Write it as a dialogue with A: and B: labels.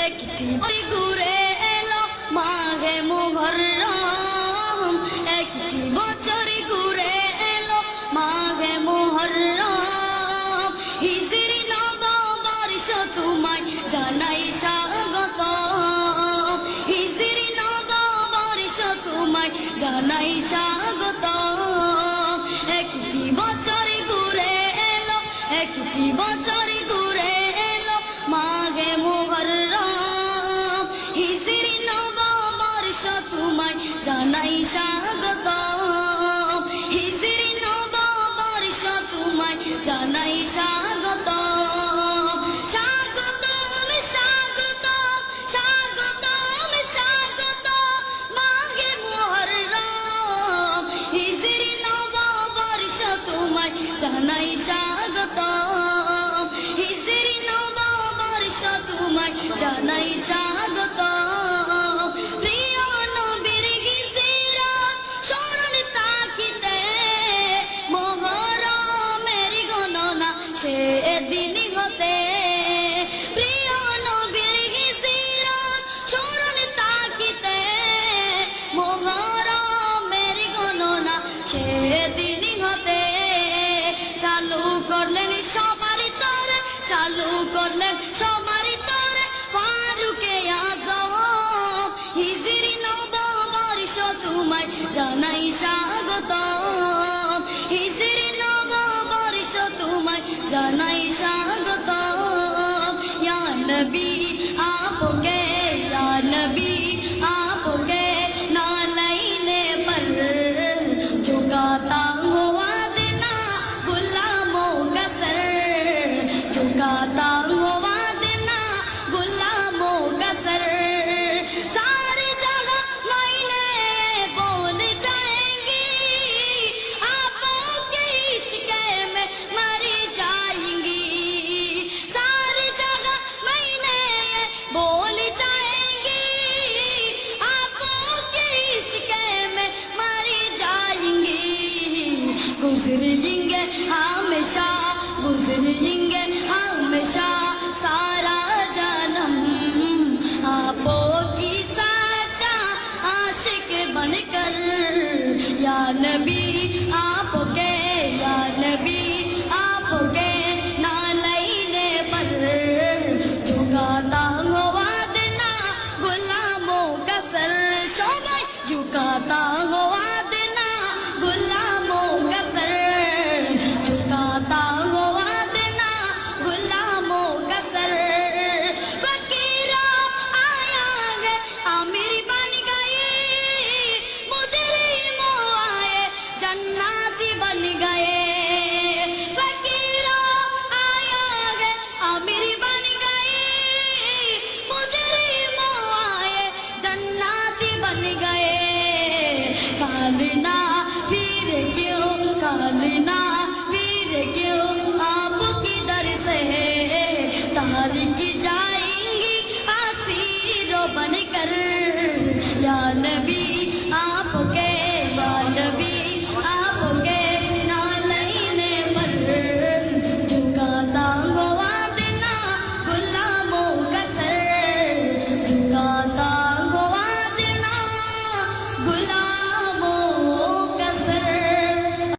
A: একটি ঘুরে এলো মাঘে মুহররম, একটি বছর ঘুরে এলো মাঘে মুহররম। হিজরি নববর্ষ তোমায় জানাই স্বাগত, হিজরি নববর্ষ তোমায় জানাই স্বাগত। একটি বছর ঘুরে এলো, একটি বছর ঘুরে এলো মাঘে মুহররম। হিজরি নববর্ষ তোমায় জানাই স্বাগত, হিজরি নববর্ষ তোমায় জানাই স্বাগত। স্বাগতম স্বাগতম স্বাগতম স্বাগতম মাঘে মুহররম। হিজরি নববর্ষ তোমায় জানাই স্বাগত, হিজরি নববর্ষ তোমায় জানাই স্বাগত। প্রিয় নবীর হিজরাত স্মরণ তাকিতে মুহররমের গণনা সেদিন হতে। প্রিয় নবীর হিজরাত স্মরণ তাকিতে মুহররমের গণনা সেদিন হতে। চালু করলেন সবার তরে, চালু করলেন সবার তরে ফারুকে আজম। হিজরি নববর্ষ তোমায় জানাই স্বাগত, হিজরি নববর্ষ তোমায় জানাই স্বাগত। ইয়া নবী आपके, या नबी आपके नालैने पर झुकाता हुआ देना गुलामों का सर, झुकाता हुआ देना गुलामों का सर। सारी जगह मायने बोल जाएंगी, आपके इश्क में मर जाएंगी। सारी जगह मायने बोल जाएंगी, आपके इश्क में मर जाएंगी। गुजरेंगे हमेशा, गुजरेंगे हमेशा सारा जन्म आपकी साचा आशिक बनकर। या नबी आपके, या नबी आपके नालैने पर झुकाता हुआ देना गुलामों का सर। सबाई झुकाता हुआ देना गुलामों का सर, झुकाता हुआ देना गुलामों का सर। फकीरा आया है आमिर बन गए, मुजरिम आए जन्नती बन गए। फकीरा आया है आमिर बन गए, मुजरिम आए जन्नती बन गए। कालना फिर क्यों